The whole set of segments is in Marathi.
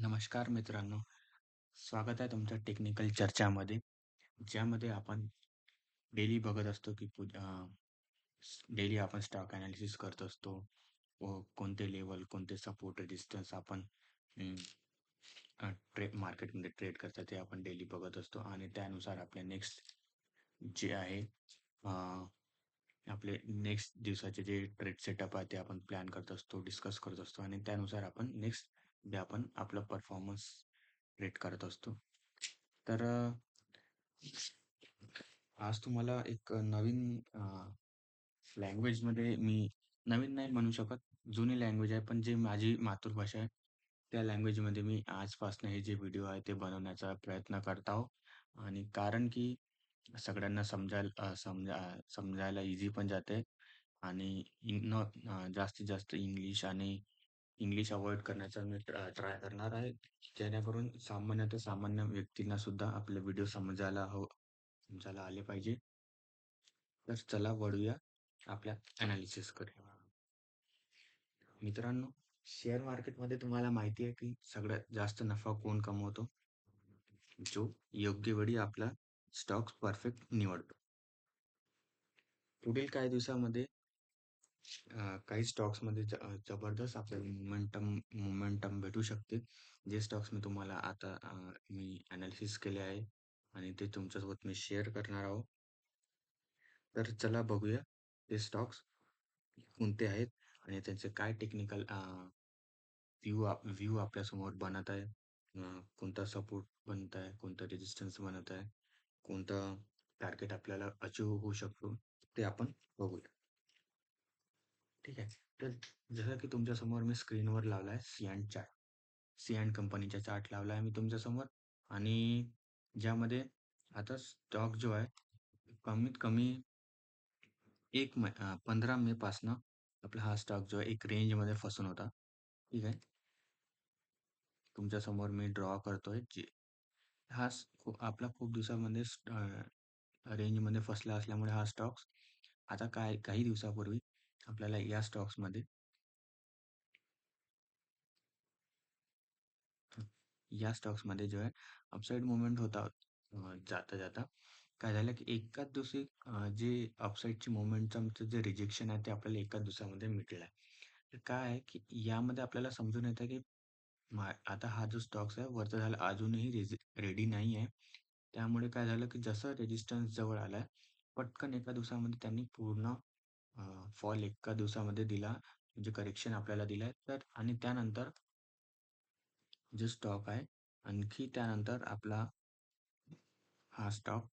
नमस्कार मित्रांनो, स्वागत आहे तुमच्या टेक्निकल चर्चामध्ये, ज्यामध्ये आपण डेली बघत असतो की डेली आपण स्टॉक अनालिसिस करत असतो व कोणते लेवल, कोणते सपोर्ट, रेजिस्टन्स आपण ट्रेड मार्केटमध्ये ट्रेड करतात ते आपण डेली बघत असतो आणि त्यानुसार आपल्या नेक्स्ट जे आहे आपले नेक्स्ट दिवसाचे जे ट्रेड सेटअप आहे ते आपण प्लॅन करत असतो, डिस्कस करत असतो आणि त्यानुसार आपण नेक्स्ट डे आपण आपलं परफॉर्मन्स रेट करत असतो. तर आज तुम्हाला एक नवीन लँग्वेजमध्ये मी नवीन नाही म्हणू शकत, जुनी लँग्वेज आहे, पण जे माझी मातृभाषा आहे, त्या लँग्वेजमध्ये मी आजपासून हे जे व्हिडिओ आहे ते बनवण्याचा प्रयत्न करत आहो आणि कारण की सगळ्यांना समजायला इझी पण जाते आणि जास्तीत जास्त इंग्लिश आणि इंग्लिश अवॉइड करण्याचा मी ट्राय करणार आहे, जेणेकरून सामान्य ते सामान्य व्यक्तींना सुद्धा आपले व्हिडिओ समजायला आले पाहिजे. तर चला वळूया आपल्या अनालिसिसकडे. मित्रांनो, शेअर मार्केटमध्ये तुम्हाला माहिती आहे की सगळ्यात जास्त नफा कोण कमवतो? जो योग्य वेळी आपला स्टॉक्स परफेक्ट निवडतो. पुढील काही दिवसामध्ये काही स्टॉक्समध्ये जबरदस्त आपल्याला मोमेंटम भेटू शकते. जे स्टॉक्स मी तुम्हाला आता मी अनालिसिस केले आहे आणि ते तुमच्यासोबत मी शेअर करणार आहोत. तर चला बघूया ते स्टॉक्स कोणते आहेत आणि त्यांचे काय टेक्निकल व्ह्यू आपल्यासमोर बनत आहे. कोणता सपोर्ट बनत आहे, कोणता रेजिस्टन्स बनत आहे, कोणता टार्गेट आपल्याला अचीव्ह होऊ शकतो, ते आपण बघूया. ठीक आहे. तर जसं की तुमच्यासमोर मी स्क्रीनवर लावला आहे सिॲन चार्ट. सिॲन कंपनीचा चार्ट लावला आहे मी तुमच्यासमोर आणि ज्यामध्ये आता स्टॉक जो आहे कमीत कमी 15 मे पासनं आपला हा स्टॉक जो आहे एक रेंजमध्ये फसून होता. ठीक आहे. तुमच्यासमोर मी ड्रॉ करतोय जे आपला खूप दिवसामध्ये रेंजमध्ये फसला असल्यामुळे हा स्टॉक्स आता काही दिवसापूर्वी आपल्याला या स्टॉक्समध्ये जो आहे अपसाईड मुवमेंट होता. जाता जाता काय झालं की एकाच दिवशी जे अपसाईडची मोमेंटचं जे रिजेक्शन आहे ते आपल्याला एकाच दिवसामध्ये मिटलं आहे. तर काय आहे की यामध्ये आपल्याला समजून येतं की आता हा जो स्टॉक्स आहे वरचा झाला अजूनही रेडी नाही आहे. त्यामुळे काय झालं की जसं रेजिस्टन्स जवळ आलाय पटकन एका दिवसामध्ये त्यांनी पूर्ण फॉल एका दिवसामध्ये दिला, म्हणजे करेक्शन आपल्याला दिलाय. तर आणि त्यानंतर जो स्टॉक आहे आणखी त्यानंतर आपला हा स्टॉक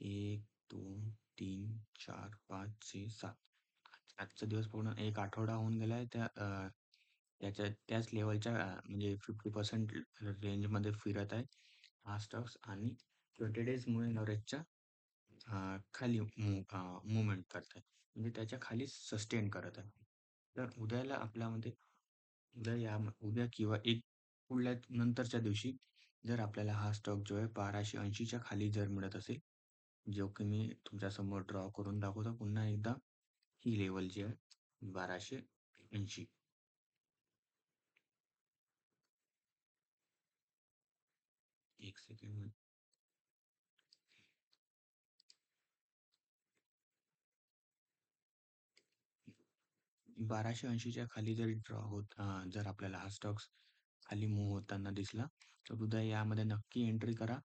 1, 2, 3, 4, 5, 6, 7 आजचा दिवस पूर्ण एक आठवडा होऊन गेलाय त्याच लेवलच्या म्हणजे 50% रेंजमध्ये फिरत आहे हा स्टॉक्स आणि 20 डेज मूव्हिंग ॲव्हरेजच्या खाली मूव्हमेंट करत आहे, म्हणजे त्याच्या खाली सस्टेन करत आहे. तर उद्या किंवा एक पुढल्या नंतरच्या दिवशी जर आपल्याला हा स्टॉक जो आहे 1280च्या खाली जर मिळत असेल, जो की मी तुमच्यासमोर ड्रॉ करून दाखवतो पुन्हा एकदा, ही लेवल जी आहे 1280. एक सेकंड. 1280च्या खाली जर आपल्याला हा स्टॉक्स खाली मूव्ह होताना दिसला तर उद्या यामध्ये नक्की एंट्री करा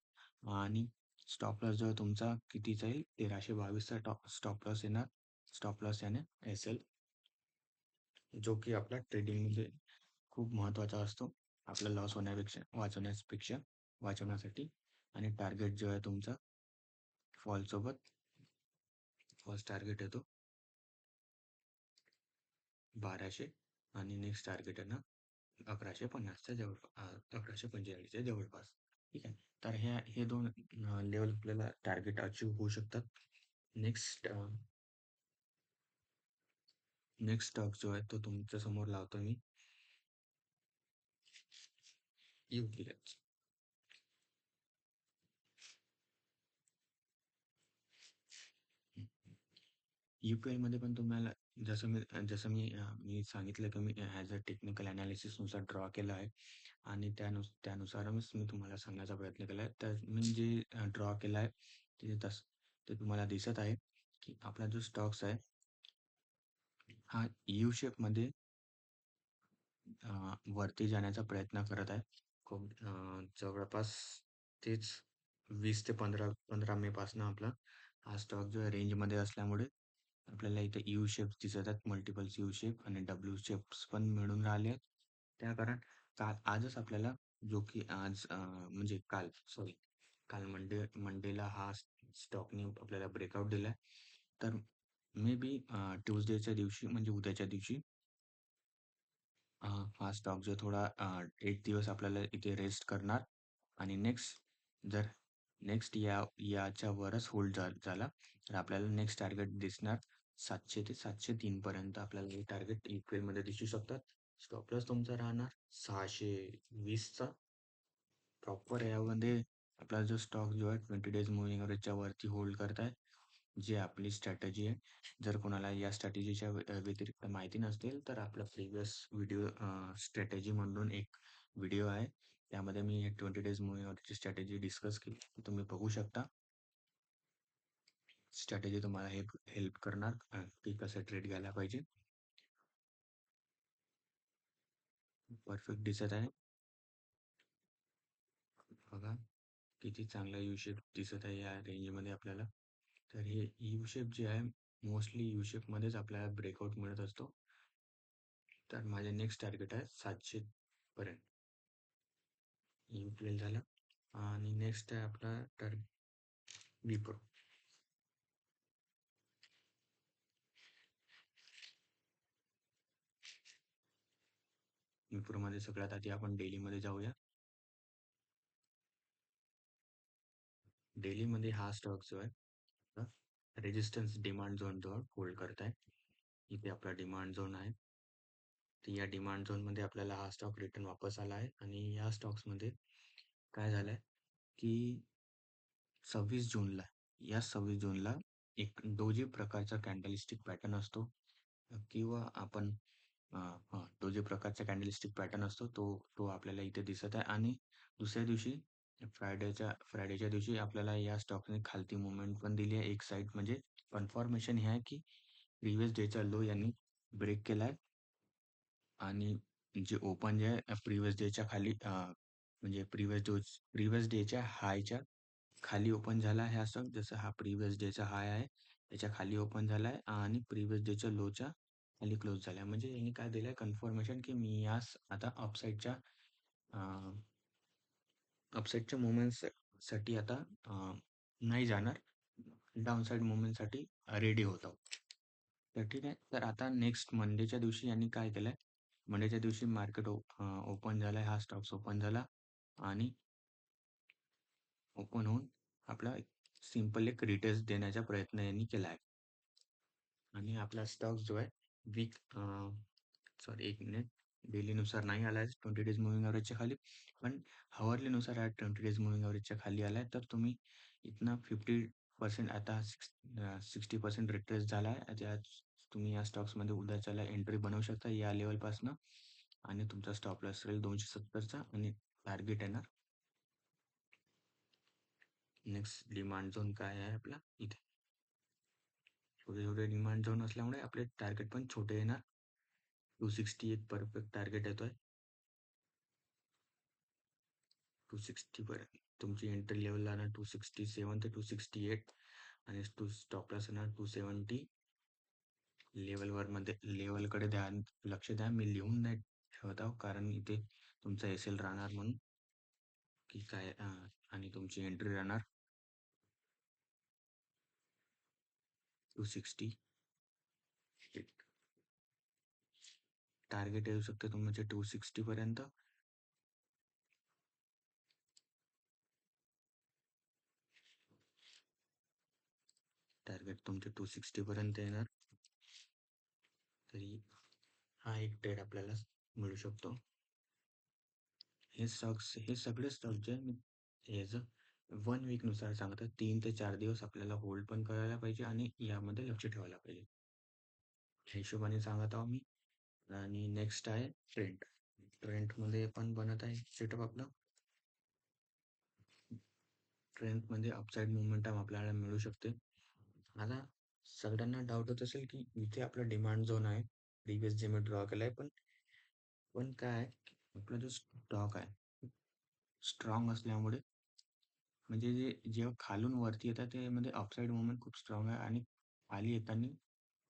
आणि स्टॉप लॉस जो आहे तुमचा कितीचा येईल, 1322चा स्टॉप लॉस येणार. स्टॉप लॉस याने एस-एल, जो की आपला ट्रेडिंगमध्ये खूप महत्त्वाचा असतो आपला लॉस वाचवण्यासाठी. आणि टार्गेट जो आहे तुमचा फॉलसोबत फर्स्ट टार्गेट येतो 1200 आणि नेक्स्ट टार्गेट आहे ना 1150च्या 1145च्या जवळपास. ठीक आहे. तर हे दोन लेवल आपल्याला टार्गेट अचीव्ह होऊ शकतात. नेक्स्ट स्टॉक जो आहे तो तुमच्या समोर लावतो मी, UPL. UPL मध्ये पण तुम्हाला मी सांगितलं की मी ॲज अ टेक्निकल ॲनालिसिसनुसार ड्रॉ केलं आहे आणि त्यानुसारच मी तुम्हाला सांगण्याचा प्रयत्न केला आहे. तर मी जे ड्रॉ केलं आहे ते तुम्हाला दिसत आहे की आपला जो स्टॉक्स आहे हा यू शेपमध्ये वरती जाण्याचा प्रयत्न करत आहे. जवळपास तेच 20 ते 15 मे पासून आपला हा स्टॉक जो आहे रेंजमध्ये असल्यामुळे आपल्याला इथे यू शेप्स दिसत आहेत. मल्टिपल्स यू शेप आणि डब्ल्यू शेप्स पण मिळून राहिले आहेत. त्या कारण आजच आपल्याला जो की म्हणजे काल मंडेला हा स्टॉकने आपल्याला ब्रेकआउट दिलाय. तर मे बी ट्यूसडेच्या दिवशी म्हणजे उद्याच्या दिवशी हा स्टॉक जो थोडा 1 दिवस आपल्याला इथे रेस्ट करणार आणि जर याच्या वरच होल्ड झाला तर आपल्याला नेक्स्ट टार्गेट दिसणार 700 ते 703 पर्यंत आपल्याला हे टार्गेट एप्रिलमध्ये दिसू शकतात. स्टॉप लॉस तुमचा राहणार 620 चा. प्रॉपर यामध्ये आपला जो स्टॉक जो आहे 20 डेज मूव्हिंग एव्हरेजच्या वरती होल्ड करताय. जी आपली स्ट्रॅटेजी आहे. जर कोणाला या स्ट्रॅटेजीच्या व्यतिरिक्त माहिती नसतील तर आपला प्रिव्हियस व्हिडिओ स्ट्रॅटेजी म्हणून एक व्हिडिओ आहे. त्यामध्ये मी 20 डेज मूव्हिंग एव्हरेजची स्ट्रॅटेजी डिस्कस केली. तुम्ही बघू शकता. स्ट्रॅटेजी तुम्हाला हेल्प करणार की कसं ट्रेड घ्यायला पाहिजे. परफेक्ट दिसत आहे. बघा किती चांगला यू शेप दिसत आहे या रेंजमध्ये आपल्याला. तर हे यू शेप जे आहे मोस्टली यू शेपमध्येच आपल्याला ब्रेकआउट मिळत असतो. तर माझे नेक्स्ट टार्गेट आहे 700 पर्यंत. यू क्लिअर झाला आणि नेक्स्ट आहे आपला विप्रो. विप्रोमध्ये सगळ्यात आधी आपण डेलीमध्ये जाऊया. डेलीमध्ये हा स्टॉक जो आहे रेजिस्टन्स डिमांड झोन जवळ होल्ड करत आहे. इथे आपला डिमांड झोन आहे. तर या डिमांड झोनमध्ये आपल्याला हा स्टॉक रिटर्न वापस आला आहे आणि या स्टॉक्समध्ये काय झालंय की 26 जूनला एक डोजी प्रकारचा कॅन्डलस्टिक पॅटर्न असतो किंवा आपण डोजी प्रकारचा कॅन्डलस्टिक पॅटर्न असतो तो आपल्याला इथे दिसत आहे आणि दुसऱ्या दिवशी फ्रायडेच्या दिवशी आपल्याला या स्टॉकने खालती मुवमेंट पण दिली आहे. एक साईड म्हणजे कन्फर्मेशन हे आहे की प्रिव्हियस डेचा लो यांनी ब्रेक केलाय आणि जे ओपन जे आहे प्रिव्हियस डेच्या खाली म्हणजे प्रिव्हियस डेच्या हायच्या खाली ओपन झाला आहे हा स्टॉक. जसं हा प्रिव्हियस डेचा हाय आहे त्याच्या खाली ओपन झाला आहे आणि प्रिव्हियस डेच्या लोच्या खाली क्लोज झाला आहे. म्हणजे यांनी काय दिलंय कन्फर्मेशन की मी यास आता अपसाईडच्या मुवमेंट्स साठी आता नाही जाणार. डाऊनसाईड मुवमेंटसाठी रेडी होत आहोत. तर ठीक आहे. तर आता नेक्स्ट मंडेच्या दिवशी यांनी काय केलंय मंडेच्या दिवशी मार्केट ओपन झालाय. हा स्टॉक्स ओपन झाला आणि ओपन होऊन आपला सिंपल एक रिटेस्ट देण्याचा प्रयत्न यांनी केला आहे आणि आपला स्टॉक जो आहे वीक सॉरी एक मिनिट डेलीनुसार नाही आला आहे 20 डेज मुव्हिंग ॲव्हरेजच्या खाली पण हवरलीनुसार 20 डेज मुव्हिंग ॲव्हरेजच्या खाली आला आहे. तर तुम्ही इथनं 50% आता 60% रिट्रेस झाला आहे. तुम्ही या स्टॉक्समध्ये उद्याच्याला एंट्री बनवू शकता या लेवलपासनं आणि तुमचा स्टॉप लॉस असेल 270चा आणि टार्गेट येणार नेक्स्ट डिमांड झोन काय आहे आपला इथे. छोटे डिमांड झोन असल्यामुळे आपले टार्गेट पण छोटे येणार. 260 एक परफेक्ट टार्गेट येतोय. 260 पर्यंत तुमची एंट्री लेवल राहणार 267 ते 268 आणि स्टॉप लॉस येणार 270 लेवलकडे लक्ष द्या. मी लिहून नाही ठेवत आहो कारण इथे तुमचा एल राहणार म्हणून की काय आणि तुमची एंट्री राहणार 260. टार्गेट येऊ शकते तुमचे 260 पर्यंत. टार्गेट तुमचे 260 पर्यंत येणार. तरी हा एक ट्रेड आपल्याला मिळू शकतो. हे सगळे स्टॉक जे मी ॲज 1 वीकनुसार सांगतो. 3 ते 4 दिवस आपल्याला होल्ड पण करायला पाहिजे आणि यामध्ये लक्ष ठेवायला पाहिजे. हिशोबाने सांगत आहो मी. आणि नेक्स्ट आहे ट्रेंड. ट्रेंडमध्ये पण बनत आहे सेटअप आपला. ट्रेंडमध्ये अपसाईड मोमेंटम आपल्याला मिळू शकते. आता सगळ्यांना डाऊट होत असेल की इथे आपला डिमांड झोन आहे. प्रिव्हियस जे मी ड्रॉ केलाय, पण पण काय आहे, आपला जो स्टॉक आहे स्ट्रॉंग असल्यामुळे, म्हणजे जे जेव्हा खालून वरती येतात त्यामध्ये अपसाईड मुवमेंट खूप स्ट्रॉंग आहे आणि खाली येताना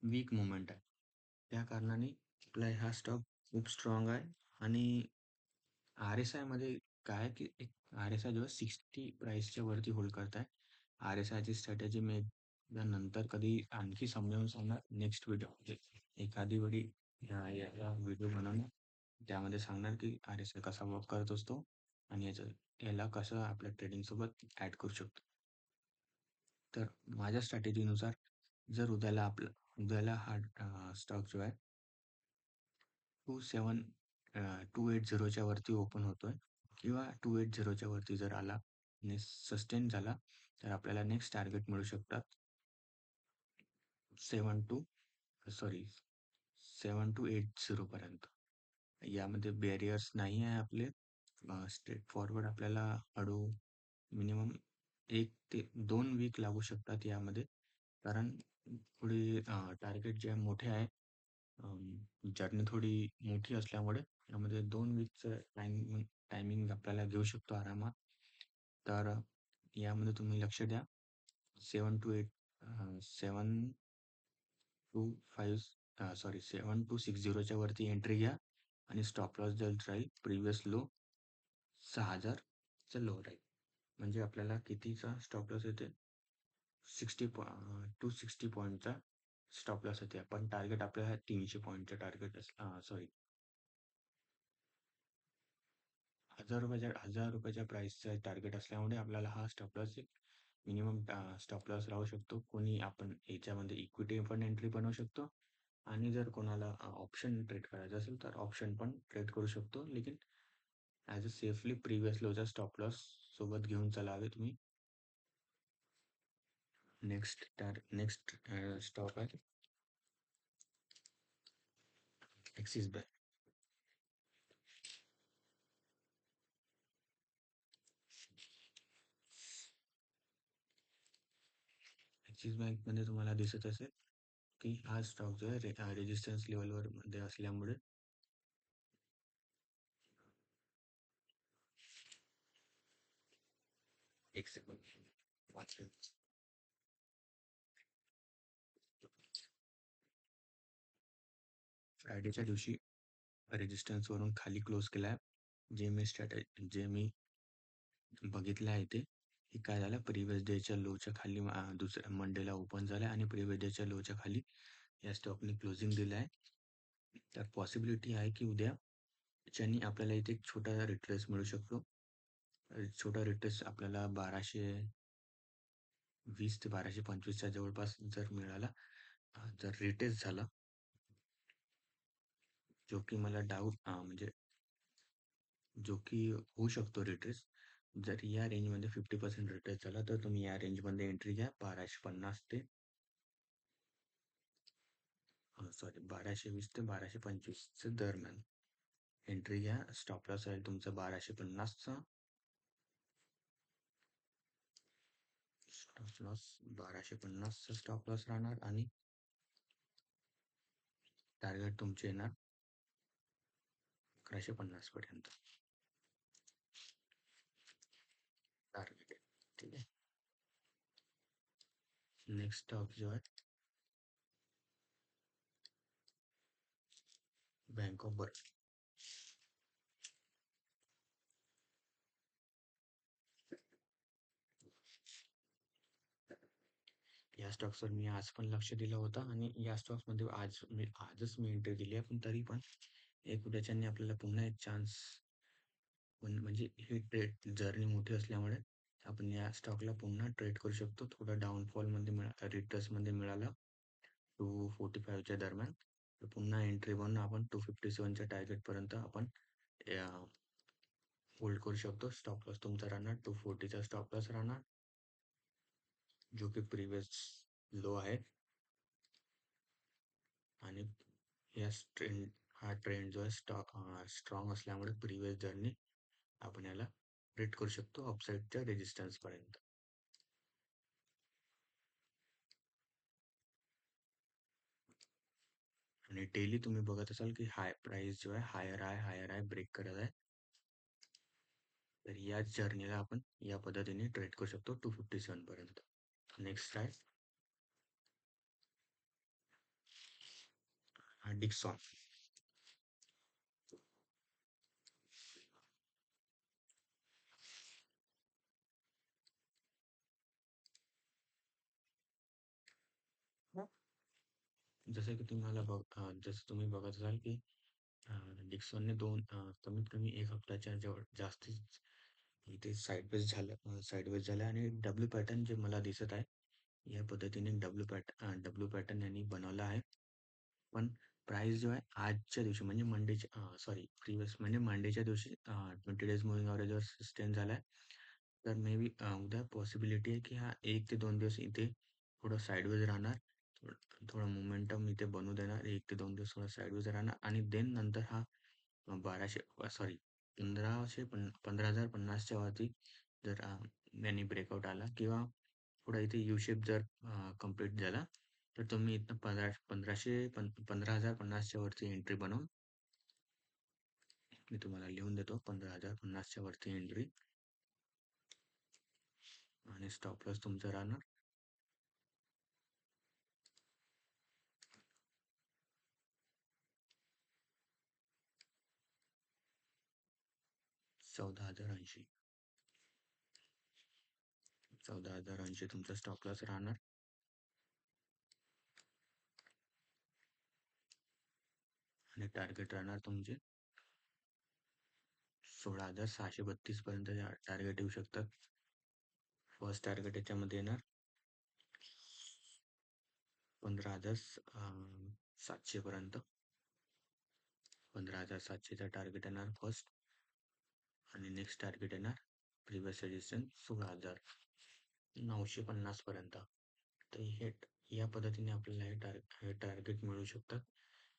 वीक मुवमेंट आहे. त्या कारणाने आपला हा स्टॉक खूप स्ट्रॉंग आहे. आणि आर एस आयमध्ये काय आहे की एक आर एस आय जेव्हा 60 प्राईसच्या वरती होल्ड करताय, आर एस आयची स्ट्रॅटेजी मी एकदा नंतर कधी आणखी समजावून सांगणार नेक्स्ट व्हिडिओ, म्हणजे एखादी वेळी याचा व्हिडिओ बनवणार, त्यामध्ये सांगणार की आर एस आय कसा वर्क करत असतो आणि याला कसं आपल्या ट्रेडिंग सोबत ऍड करू शकतो. तर माझ्या स्ट्रॅटेजीनुसार जर उद्याला हा स्टॉक जो आहे 27 280च्या वरती ओपन होतोय किंवा 280च्या वरती जर आला आणि सस्टेन झाला, तर आपल्याला नेक्स्ट टार्गेट मिळू शकतात 7 टू सॉरी 7 to 80 पर्यंत. यामध्ये बॅरियर्स नाही आहे आपले. स्ट्रेट फॉरवर्ड आपल्याला हळू मिनिमम 1 ते 2 वीक लागू शकतात यामध्ये, कारण थोडी टार्गेट जे मोठे आहे, जर्नी थोडी मोठी असल्यामुळे यामध्ये 2 वीकचं टायमिंग आपल्याला घेऊ शकतो आरामात. तर यामध्ये तुम्ही लक्ष द्या. 7 to 8 7 टू 7 to 60च्या वरती एंट्री घ्या आणि स्टॉप लॉस जर राहील प्रिव्हियस लो 6,000चा लो राहील. म्हणजे आपल्याला कितीचा स्टॉप लॉस येते, 60 पॉईंटचा स्टॉप लॉस येते. पण टार्गेट आपल्याला 300 पॉईंटचा टार्गेट, सॉरी 1,000 रुपयाच्या प्राइसचा टार्गेट असल्यामुळे आपल्याला हा stop loss minimum stop loss राहू शकतो. कोणी आपण याच्यामध्ये इक्विटी पण एंट्री बनवू शकतो आणि जर कोणाला ऑप्शन ट्रेड करायचं असेल तर ऑप्शन पण ट्रेड करू शकतो. लेकिन ॲज अ सेफली प्रिव्हियस लोचा स्टॉप लॉस सोबत घेऊन चालावे तुम्ही. नेक्स्ट स्टॉक आहे ॲक्सिस बँक. ॲक्सिस बँकमध्ये तुम्हाला दिसत असेल की हा स्टॉक जो आहे रेजिस्टन्स लेवलवर मध्ये असल्यामुळे एक सेकंड वाचेल. फ्रायडेच्या दिवशी रेजिस्टन्सवरून खाली क्लोज केला आहे. जे मी बघितलं आहे ते, की काय झालं, प्रिव्हियस डेच्या लोच्या खाली दुसऱ्या मंडेला ओपन झालं आणि प्रिव्हियस डेच्या लोच्या खाली या स्टॉकने क्लोजिंग दिलं आहे. तर पॉसिबिलिटी आहे की उद्या ज्यांनी आपल्याला इथे एक छोटा रिट्रेस मिळू शकतो. छोटा रिट्रेस आपल्याला 1220 ते 1225च्या जवळपास जर मिळाला, जर रिट्रेस झाला, जो की मला डाऊट म्हणजे जो की होऊ शकतो रिट्रेस. जर या रेंजमध्ये 50% रिट्रेस झाला तर तुम्ही या रेंजमध्ये एंट्री घ्या. 1250 ते 1220 ते 1225 दरम्यान एंट्री घ्या. स्टॉप लॉस राहील तुमचा 1250चा. स्टॉप लॉस 1250चा स्टॉप लॉस राहणार आणि टार्गेट तुमचे येणार 1150 पर्यंत टार्गेट. ठीक आहे. नेक्स्ट स्टॉक जो आहे बँक ऑफ बरोदा. या स्टॉक्सवर मी आज पण लक्ष दिलं होतं आणि या स्टॉक्समध्ये आजच मी एंट्री दिली आहे. पण तरी पण एक उद्याच्याने आपल्याला पुन्हा एक चान्स, पण म्हणजे ही ट्रेड जर्नी मोठी असल्यामुळे आपण या स्टॉकला पुन्हा ट्रेड करू शकतो. थोडा डाऊनफॉलमध्ये रिट्रेसमध्ये मिळाला 245च्या दरम्यान, तर पुन्हा एंट्री बनवून आपण 257च्या टार्गेटपर्यंत आपण होल्ड करू शकतो. स्टॉप लॉस तुमचा राहणार 240चा स्टॉप लॉस राहणार, जो की प्रिव्हियस लो आहे. आणि या ट्रेंड हा ट्रेंड जो आहे स्ट्रॉंग असल्यामुळे प्रिव्हियस जर्नी आपण याला रेट करू शकतो अपसाईडच्या रेजिस्टन्स पर्यंत. आणि डेली तुम्ही बघत असाल की हाय प्राइस जो आहे हायर आहे ब्रेक करत आहे. तर याच जर्नीला आपण या पद्धतीने ट्रेड करू शकतो 257 पर्यंत. नेक्स्ट आहे डिक्सॉन. जसं की जसं तुम्ही बघत असाल की डिक्सॉनने कमीत कमी एक हप्त्याच्या जवळ जास्तीत इथे साईडवेज झालं आणि डब्ल्यू पॅटर्न जे मला दिसत आहे या पद्धतीने डब्ल्यू पॅटर्न यांनी बनवला आहे. पण प्राइस जो आहे आजच्या दिवशी म्हणजे प्रिव्हियस म्हणजे मंडेच्या दिवशी 20 डेज मुव्हिंग ॲव्हरेजवर सस्टेन झालाय. तर मे बी उद्या पॉसिबिलिटी आहे की हा 1 ते 2 दिवस इथे थोडं साईडवेज राहणार. थोडं मोमेंटम इथे बनू देणार. 1 ते 2 दिवस थोडं साईडवेज राहणार आणि देन नंतर हा 15,050च्या वरती जर यांनी ब्रेकआउट आला किंवा थोडा इथे यू शेप जर कंप्लीट झाला तर तुम्ही इथनं 15,050च्या वरती एंट्री बनवून मी तुम्हाला लिहून देतो 15,050च्या वरती एंट्री आणि स्टॉप लॉस तुमचा राहणार 14,080. 14,080 तुमचा स्टॉप लॉस राहणार आणि टार्गेट राहणार तुमचे 16,632 पर्यंत टार्गेट येऊ शकतात. फर्स्ट टार्गेट याच्यामध्ये येणार 15,700 पर्यंत. 15,700चा टार्गेट येणार फर्स्ट आणि नेक्स्ट टार्गेट येणार प्रिव्हियस रेजिस्टन्स 16,950 पर्यंत. तर या पद्धतीने आपल्याला हे टार्गेट मिळू शकतात.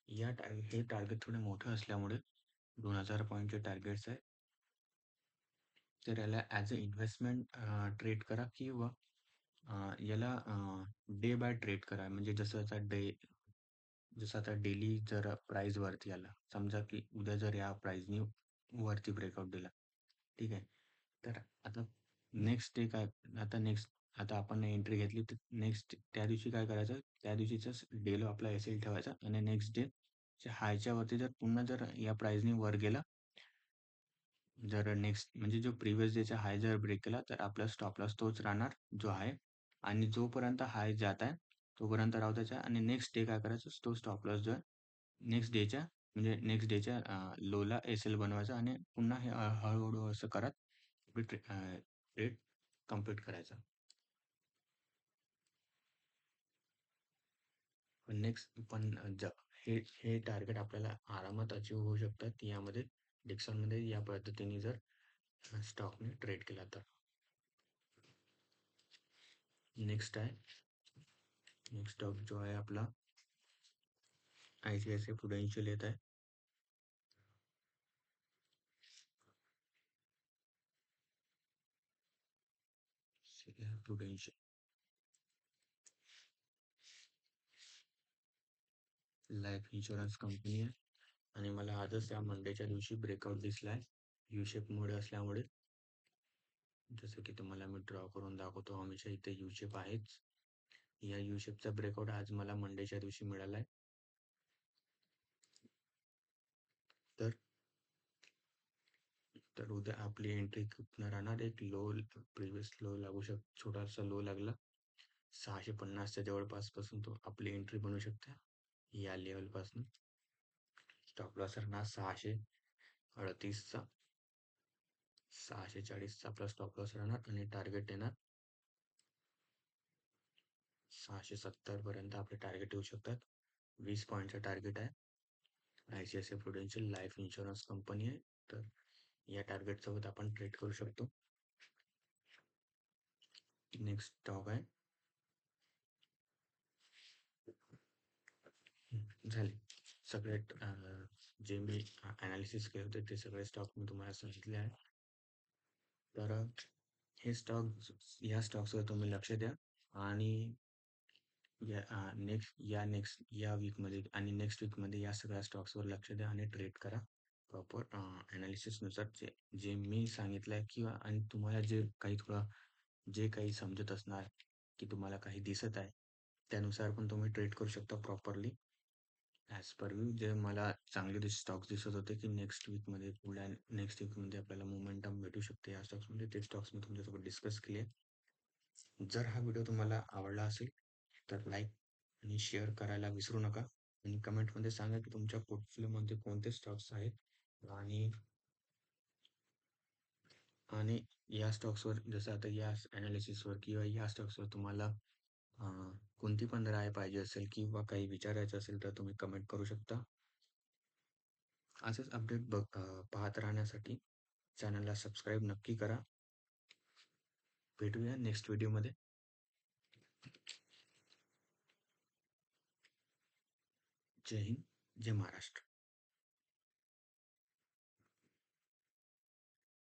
हे टार्गेट थोडे मोठे असल्यामुळे 2,000 पॉईंटचे टार्गेट्स आहे. तर याला ॲज अ इन्व्हेस्टमेंट ट्रेड करा किंवा याला डे बाय ट्रेड करा. म्हणजे जसं आता डेली जर प्राइस वरती आला समजा की उद्या जर या प्राइसनी वरती ब्रेकआउट दिला ठीक आहे. तर आता नेक्स्ट डे काय आता आपण एंट्री घेतली तर नेक्स्ट त्या दिवशी काय करायचं त्या दिवशीचाच डेलो आपला एल ठेवायचा आणि नेक्स्ट डे हायच्या वरती जर पुन्हा जर या प्राइसनी वर गेला जर नेक्स्ट म्हणजे जो प्रिव्हियस डेचा हाय जर ब्रेक केला तर आपला स्टॉप लॉस तोच राहणार जो आहे आणि जोपर्यंत हाय जात आहे तोपर्यंत राहू त्याच्या आणि नेक्स्ट डे काय करायचं तो स्टॉप लॉस जो आहे नेक्स्ट डेच्या लोला एल बनवायचा आणि पुन्हा हे हळूहळू असं करत ट्रेड कम्प्लीट करायचा. पण हे टार्गेट आपल्याला आरामात अचीव होऊ शकतात यामध्ये डिक्सॉनमध्ये या पद्धतीने जर स्टॉकने ट्रेड केला तर. नेक्स्ट स्टॉक जो आहे आपला ICICI प्रुडेन्शियल येत आहे. प्रुडेन्शियल लाईफ इन्शुरन्स कंपनी आहे आणि मला आजच या मंडेच्या दिवशी ब्रेकआउट दिसलाय यू शेपमुळे असल्यामुळे. जसं की तुम्हाला मी ड्रॉ करून दाखवतो हमेशा इथे यू शेप आहेच. या यू शेपचा ब्रेकआउट आज मला मंडेच्या दिवशी मिळालाय. तर तर उद्या आपली एंट्री कुठनं राहणार एक प्रिव्हियस लो लागू छोटासा लो लागला 650च्या जवळपास पासून तो आपली एंट्री बनवू शकते या लेवल पासून. स्टॉप लॉस राहणार 638चा 640चा आपला स्टॉप लॉस राहणार आणि टार्गेट येणार 670 पर्यंत आपले टार्गेट येऊ शकतात. 20 पॉईंटचं टार्गेट आहे. ICICI Prudential life insurance company आहे. तर या टार्गेट सोबत आपण ट्रेड करू शकतो. नेक्स्ट स्टॉक आहे झाले. सगळे जे मी ॲनालिसिस केले होते ते सगळे स्टॉक मी तुम्हाला सांगितले आहे. तर हे स्टॉक या स्टॉक्सवर तुम्ही लक्ष द्या आणि या वीकमध्ये आणि नेक्स्ट वीकमध्ये या सगळ्या स्टॉक्सवर लक्ष द्या आणि ट्रेड करा. प्रॉपर ॲनालिसिसनुसार जे जे मी सांगितलं आहे किंवा आणि तुम्हाला जे काही समजत असणार, की तुम्हाला काही दिसत आहे, त्यानुसार पण तुम्ही ट्रेड करू शकता प्रॉपरली. ॲज पर यू जे मला चांगले स्टॉक्स दिसत होते, की नेक्स्ट वीकमध्ये आपल्याला मोमेंटम भेटू शकते या स्टॉक्समध्ये. ते स्टॉक्स मी तुमच्यासोबत डिस्कस केले. जर हा व्हिडिओ तुम्हाला आवडला असेल, तर लाईक आणि शेअर करायला विसरू नका आणि कमेंटमध्ये सांगा, की तुमच्या पोर्टफोलिओमध्ये कोणते स्टॉक्स आहेत आणि आणि या स्टॉक्सवर जसं आता या ॲनालिसिसवर किंवा या स्टॉक्सवर तुम्हाला कोणती पण राय पाहिजे असेल किंवा काही विचारायचं असेल, तर तुम्ही कमेंट करू शकता. असेच अपडेट पाहत राहण्यासाठी चॅनलला सबस्क्राईब नक्की करा. भेटूया नेक्स्ट व्हिडिओमध्ये. जय हिंद, जय महाराष्ट्र.